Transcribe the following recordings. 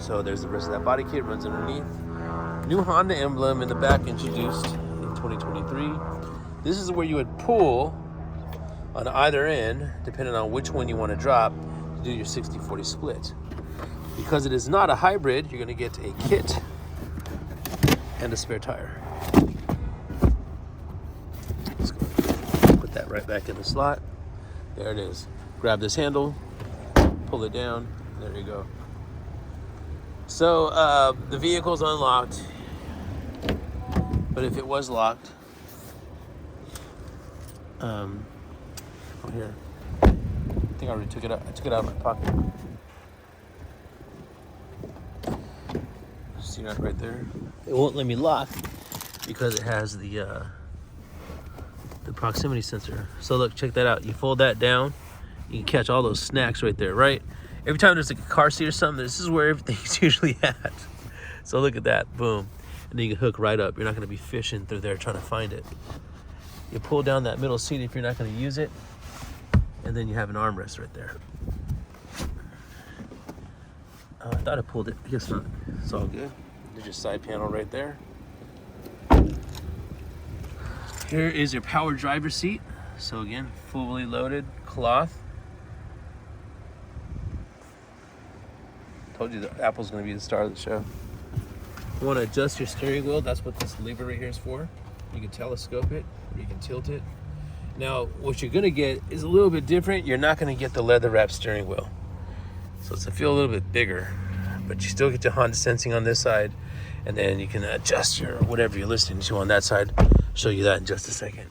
So there's the rest of that body kit, runs underneath. New Honda emblem in the back, introduced in 2023. This is where you would pull on either end, depending on which one you want to drop, to do your 60-40 split. Because it is not a hybrid, you're going to get a kit and a spare tire. Let's go put that right back in the slot. There it is. Grab this handle, pull it down, there you go. So the vehicle's unlocked, but if it was locked, oh here, I think I already took it out. I took it out of my pocket. See that right there? It won't let me lock because it has the proximity sensor. So look, check that out. You fold that down, you can catch all those snacks right there, right? Every time there's like a car seat or something, this is where everything's usually at. So look at that, boom. And then you can hook right up. You're not gonna be fishing through there trying to find it. You pull down that middle seat if you're not gonna use it, and then you have an armrest right there. I thought I pulled it, I guess not. It's all good. There's your side panel right there. Here is your power driver seat. So again, fully loaded cloth. Told you that Apple's gonna be the star of the show. You wanna adjust your steering wheel, that's what this lever right here is for. You can telescope it, or you can tilt it. Now, what you're gonna get is a little bit different. You're not gonna get the leather wrap steering wheel. So it's gonna feel a little bit bigger, but you still get your Honda sensing on this side, and then you can adjust your whatever you're listening to on that side. Show you that in just a second.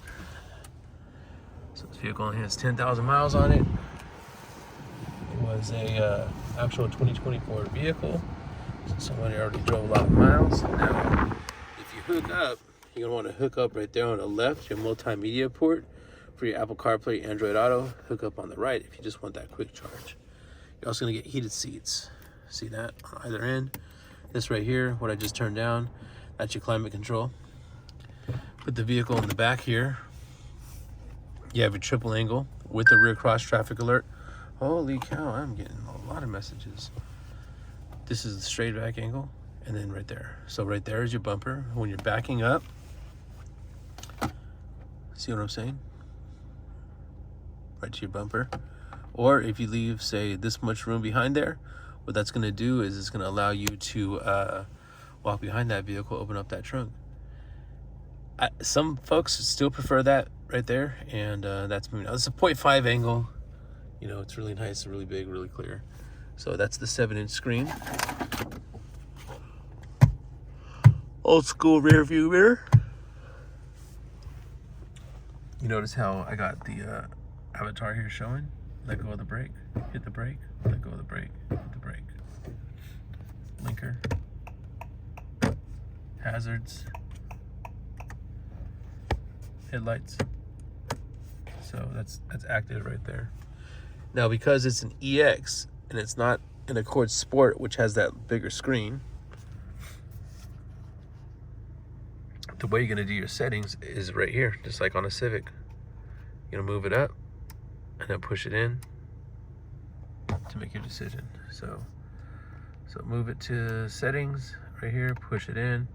So this vehicle only has 10,000 miles on it. It was a actual 2024 vehicle. So somebody already drove a lot of miles. Now, if you hook up, you're gonna wanna hook up right there on the left, your multimedia port for your Apple CarPlay, Android Auto. Hook up on the right if you just want that quick charge. You're also gonna get heated seats. See that on either end. This right here, what I just turned down, that's your climate control. Put the vehicle in the back here. You have a triple angle with the rear cross traffic alert. Holy cow, I'm getting a lot of messages. This is the straight back angle, and then right there. So right there is your bumper. When you're backing up, see what I'm saying? Right to your bumper. Or if you leave, say, this much room behind there, what that's gonna do is it's gonna allow you to walk behind that vehicle, open up that trunk. Some folks still prefer that right there, and that's moving. Now, this is a 0.5 angle. You know, it's really nice, really big, really clear. So that's the 7-inch screen. Old school rear view mirror. You notice how I got the avatar here showing? Let go of the brake, hit the brake, let go of the brake, hit the brake. Blinker. Hazards. Headlights. So that's active right there. Now, because it's an EX and it's not an Accord Sport, which has that bigger screen, the way you're gonna do your settings is right here, just like on a Civic. You're gonna move it up and then push it in to make your decision. So move it to settings right here, push it in,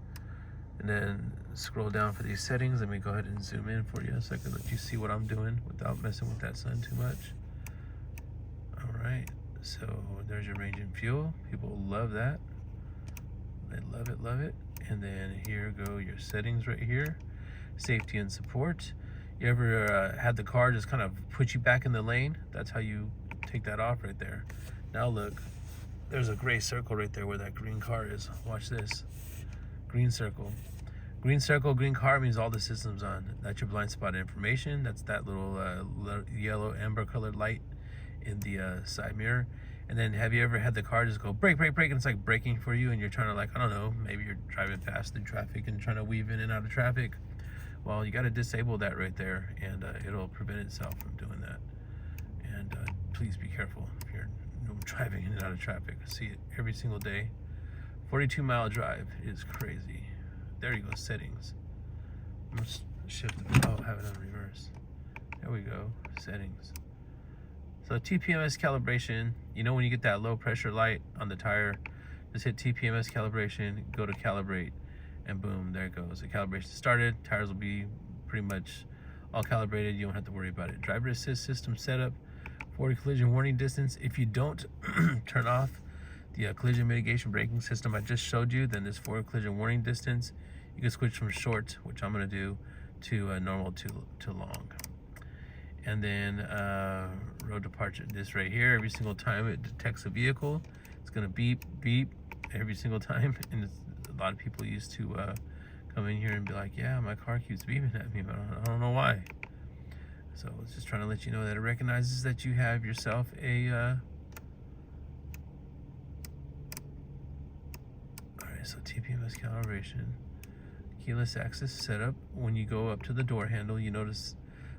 and then scroll down for these settings. Let me go ahead and zoom in for you so I can let you see what I'm doing without messing with that sun too much. All right, so there's your range and fuel. People love that. They love it, love it. And then here go your settings right here. Safety and support. You ever had the car just kind of put you back in the lane? That's how you take that off right there. Now look, there's a gray circle right there where that green car is. Watch this. Green circle. Green circle, green car means all the systems on. That's your blind spot information. That's that little yellow amber colored light in the side mirror. And then have you ever had the car just go brake, brake, brake, and it's like braking for you and you're trying to, like, I don't know, maybe you're driving fast through traffic and trying to weave in and out of traffic. Well, you got to disable that right there, and it'll prevent itself from doing that. And please be careful if you're driving in and out of traffic. I see it every single day. 42-mile drive is crazy. There you go, settings. I'm gonna shift it. Oh, have it on reverse. There we go, settings. So TPMS calibration, you know when you get that low pressure light on the tire, Just hit TPMS calibration, go to calibrate, and boom, there it goes. The calibration started. Tires will be pretty much all calibrated. You don't have to worry about it. Driver assist system setup, forward collision warning distance. If you don't turn off the collision mitigation braking system I just showed you, then this forward collision warning distance, you can switch from short, which I'm going to do, to normal to long. And then road departure, this right here, every single time it detects a vehicle, it's going to beep, beep every single time. And a lot of people used to come in here and be like, yeah, my car keeps beeping at me, but I don't know why. So it's just trying to let you know that it recognizes that you have yourself a so TPMS calibration, keyless access setup. When you go up to the door handle, you notice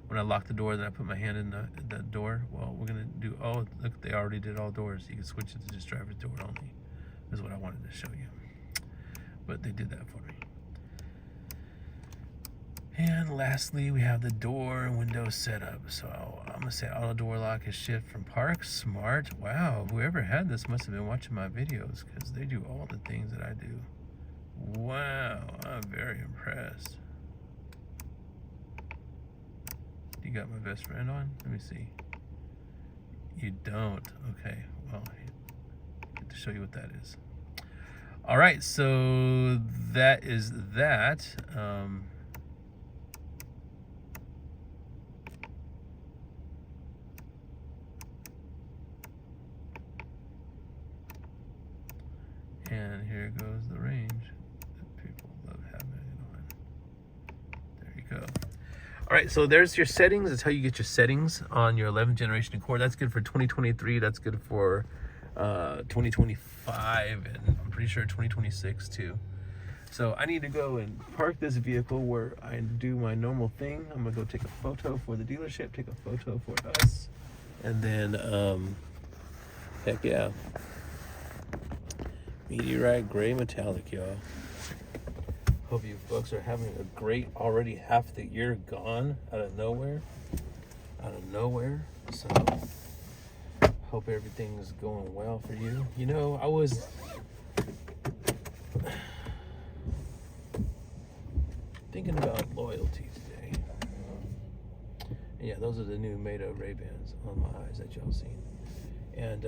when I lock the door, then I put my hand in the door. Well, we're gonna do, oh, look, they already did all doors. You can switch it to just driver's door only, is what I wanted to show you. But they did that for me. And lastly, we have the door and window setup. So I'm gonna say auto door lock is shift from park. Smart. Wow, whoever had this must have been watching my videos, because they do all the things that I do. Wow, I'm very impressed. You got my best friend on? Let me see. You don't. Okay, well, I get to show you what that is. All right, so that is that. And here goes the range that people love having it on. There you go. All right, so there's your settings. That's how you get your settings on your 11th generation Accord. That's good for 2023. That's good for 2025, and I'm pretty sure 2026 too. So I need to go and park this vehicle where I do my normal thing. I'm gonna go take a photo for the dealership, take a photo for us, and then heck yeah. Meteorite gray metallic, y'all. Hope you folks are having a great, already half the year gone out of nowhere. So hope everything's going well for you. You know, I was thinking about loyalty today. And yeah, those are the new Meta Ray-Bans on my eyes that y'all seen. And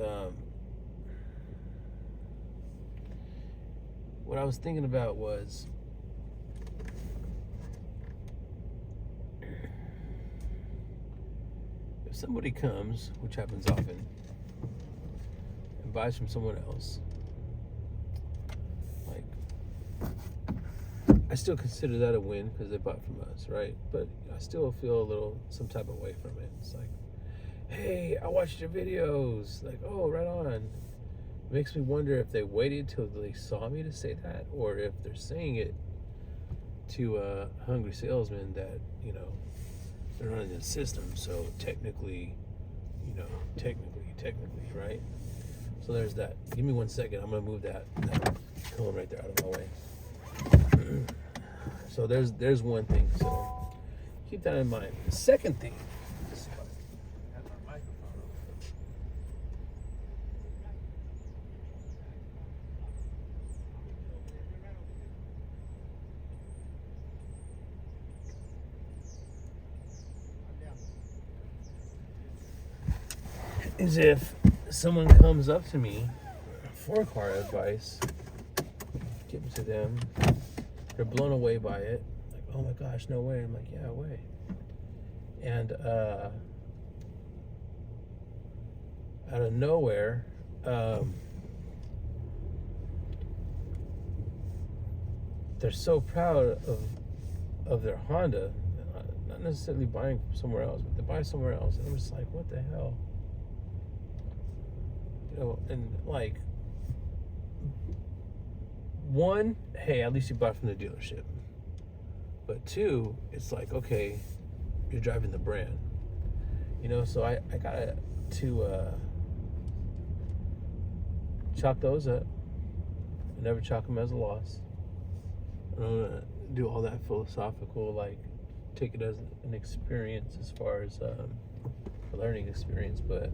what I was thinking about was, if somebody comes, which happens often, and buys from someone else, like, I still consider that a win because they bought from us, right? But I still feel some type of way from it. It's like, hey, I watched your videos. Like, oh, right on. It makes me wonder if they waited till they saw me to say that, or if they're saying it to a hungry salesman that, you know, they're running the system. So technically, you know, technically, right? So there's that. Give me 1 second. I'm gonna move that cone right there out of my way. So there's one thing. So keep that in mind. The second thing. Is if someone comes up to me for car advice, give it to them, they're blown away by it, like, oh my gosh, no way. I'm like, yeah, way. And out of nowhere, they're so proud of their Honda, not necessarily buying from somewhere else, but they buy somewhere else, and I'm just like, what the hell? You know, and like, one, hey, at least you bought from the dealership. But two, it's like, okay, you're driving the brand. You know, so I got to chalk those up. I never chalk them as a loss. I don't want to do all that philosophical, like, take it as an experience as far as a learning experience, but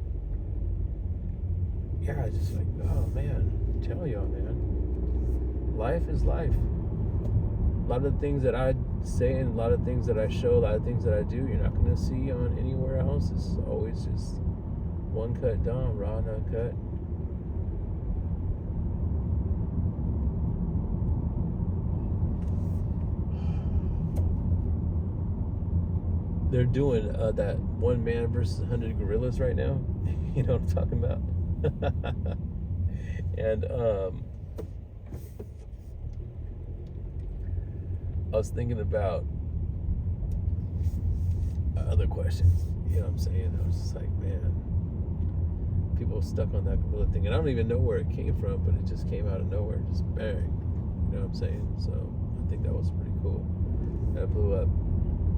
yeah, I just like, oh man, tell y'all, man, life is life. A lot of the things that I say and a lot of things that I show, a lot of things that I do, you're not going to see on anywhere else. It's always just one cut Dom, raw and uncut. They're doing that one man versus 100 gorillas right now. You know what I'm talking about? And I was thinking about other questions. You know what I'm saying? I was just like, man, people stuck on that gorilla thing. And I don't even know where it came from, but it just came out of nowhere. Just bang. You know what I'm saying? So I think that was pretty cool. That blew up.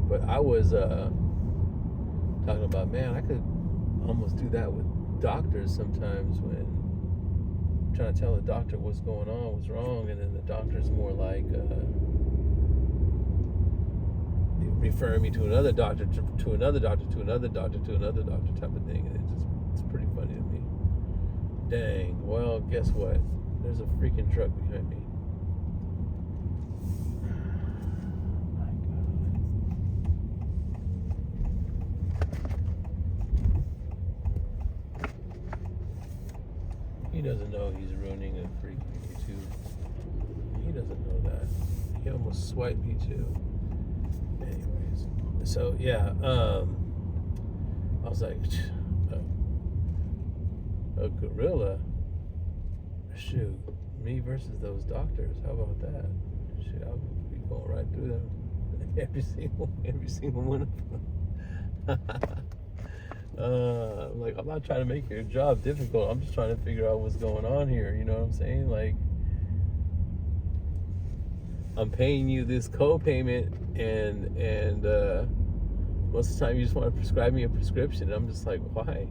But I was talking about, man, I could almost do that with doctors sometimes when I'm trying to tell a doctor what's going on, what's wrong, and then the doctor's more like referring me to another doctor, to another doctor, to another doctor, to another doctor type of thing. And it's pretty funny to me. Dang, well, guess what? There's a freaking truck behind me. He doesn't know he's ruining a freaking YouTube. He doesn't know that. He almost swiped me too. Anyways, so yeah, I was like, a gorilla? Shoot, me versus those doctors. How about that? Shit, I'll be going right through them. Every single one of them. Like, I'm not trying to make your job difficult. I'm just trying to figure out what's going on here. You know what I'm saying? Like, I'm paying you this co-payment, and most of the time you just want to prescribe me a prescription. And I'm just like, why?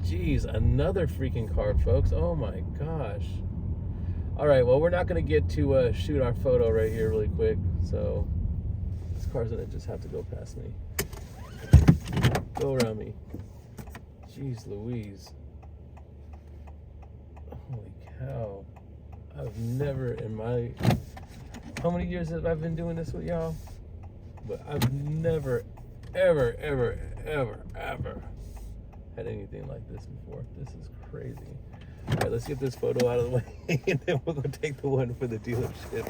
Jeez, another freaking card, folks. Oh my gosh. All right, well, we're not going to get to shoot our photo right here really quick. So this car's going to just have to go past me. Go around me. Jeez Louise. Holy cow. I've never in my... How many years have I been doing this with y'all? But I've never, ever had anything like this before. This is crazy. All right, let's get this photo out of the way, and then we'll go take the one for the dealership.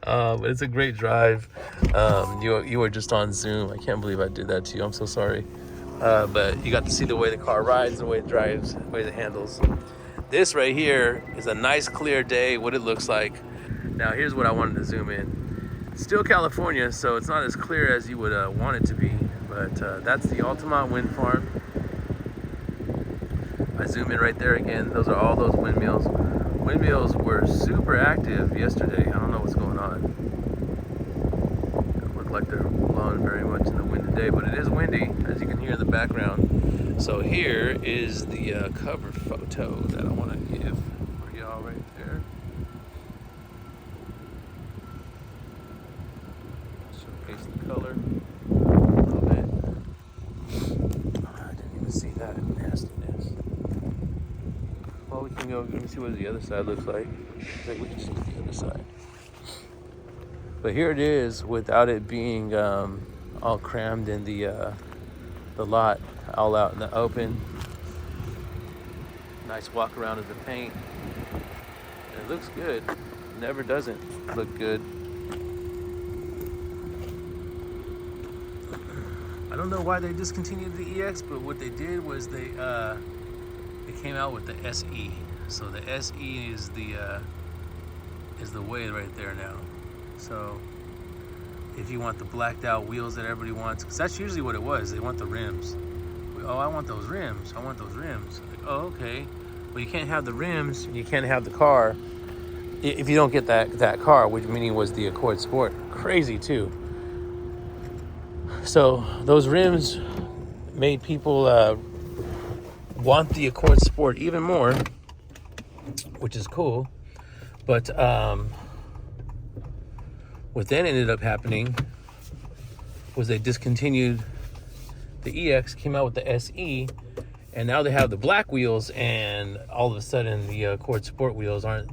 But it's a great drive. You were just on Zoom. I can't believe I did that to you. I'm so sorry. But you got to see the way the car rides, the way it drives, the way it handles. This right here is a nice clear day, what it looks like. Now here's what I wanted to zoom in. It's still California, so it's not as clear as you would want it to be. But that's the Altamont wind farm. I zoom in right there again. Those are all those windmills. Windmills were super active yesterday. I don't know what's going on. It looked like they're blowing very much in the wind today, but it is windy, as you can hear in the background. So here is the cover photo that I want to give for y'all right there. Showcase the color a little bit. I didn't even see that nastiness. Well, we can go, let me see what the other side looks like. I think we can see the other side. But here it is without it being all crammed in the lot, all out in the open. Nice walk around of the paint. And it looks good. It never doesn't look good. I don't know why they discontinued the EX, but what they did was they came out with the SE. So the SE is the way right there now. So if you want the blacked out wheels that everybody wants, because that's usually what it was, they want the rims. Oh, I want those rims. I want those rims. Like, oh, okay. Well, you can't have the rims, and you can't have the car if you don't get that car, which meaning was the Accord Sport. Crazy too. So those rims made people want the Accord Sport even more, which is cool. But what then ended up happening was they discontinued the EX, came out with the SE, And now they have the black wheels, and all of a sudden the Accord Sport wheels aren't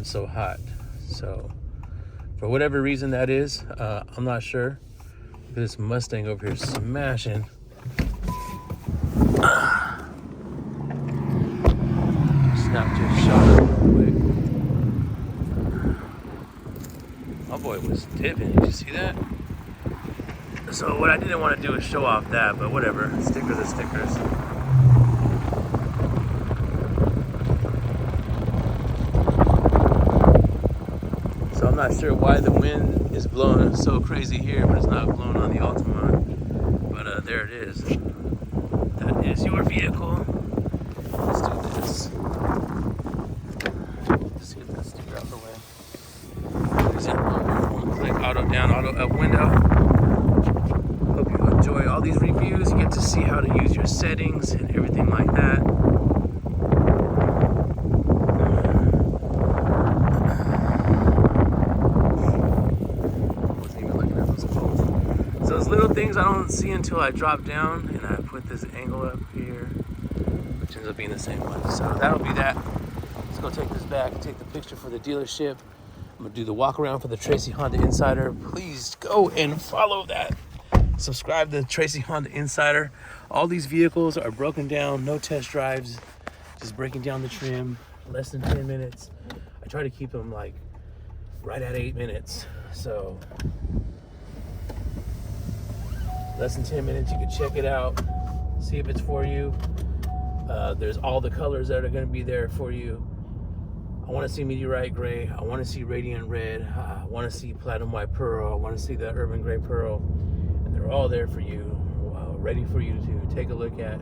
so hot. So for whatever reason that is, I'm not sure. This Mustang over here smashing. Snap just shot up real quick. My boy was dipping. Did you see that? So what I didn't want to do is show off that, but whatever. Stickers are stickers. So I'm not sure why the wind is blowing so crazy here, but it's not blowing on the Altamont. But there it is. That is your vehicle. Let's do this. Just get that sticker out the way. There's that one click, auto down, auto up window. Hope you enjoy all these reviews. You get to see how to use your settings and everything like that. Wasn't even looking at those poles. So those little things I don't see until I drop down and I put this angle up here, which ends up being the same one. So that'll be that. Let's go take this back and take the picture for the dealership. I'm gonna do the walk around for the Tracy Honda Insider. Please go and follow that. Subscribe to Tracy Honda Insider. All these vehicles are broken down, no test drives, just breaking down the trim, less than 10 minutes. I try to keep them like right at 8 minutes. So less than 10 minutes, you can check it out, see if it's for you. There's all the colors that are gonna be there for you. I wanna see Meteorite Gray, I wanna see Radiant Red, I wanna see Platinum White Pearl, I wanna see the Urban Gray Pearl. They're all there for you, ready for you to take a look at,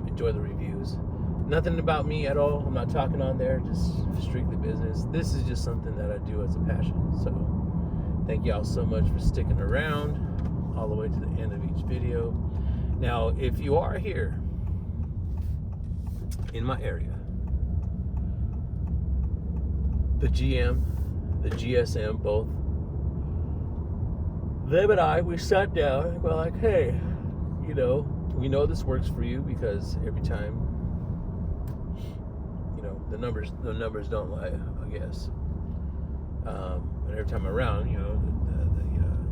enjoy the reviews. Nothing about me at all. I'm not talking on there, just strictly business. This is just something that I do as a passion. So thank y'all so much for sticking around all the way to the end of each video. Now, if you are here in my area, the GM, the GSM, both, them and we sat down and we're like, hey, you know, we know this works for you because every time, you know, the numbers don't lie, I guess. And every time around, you know,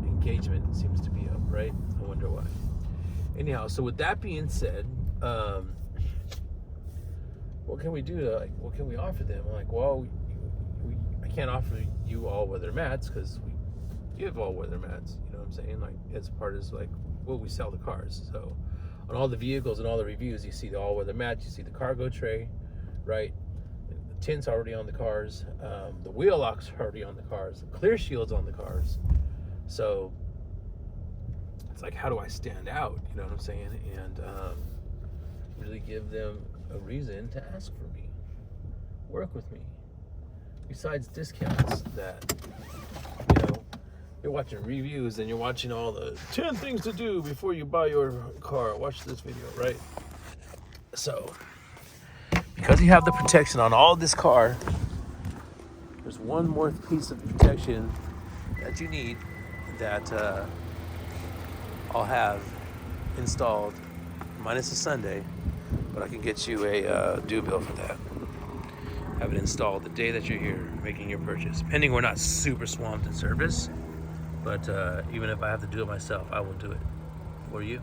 the engagement seems to be up, right? I wonder why. Anyhow, so with that being said, what can we do? What can we offer them? I'm like, well, I can't offer you all weather mats because we give all weather mats, you know what I'm saying? Like, as part of like what we sell the cars. So on all the vehicles and all the reviews, you see the all weather mats, you see the cargo tray, right? The tint's already on the cars, the wheel locks are already on the cars, the clear shield's on the cars. So it's like, how do I stand out? You know what I'm saying? And really give them a reason to ask for me, work with me. Besides discounts that, you know, you're watching reviews and you're watching all the 10 things to do before you buy your car. Watch this video, right? So, because you have the protection on all this car, there's one more piece of protection that you need that I'll have installed, minus a Sunday, but I can get you a due bill for that. Have it installed the day that you're here making your purchase. Pending we're not super swamped in service, but even if I have to do it myself, I will do it for you.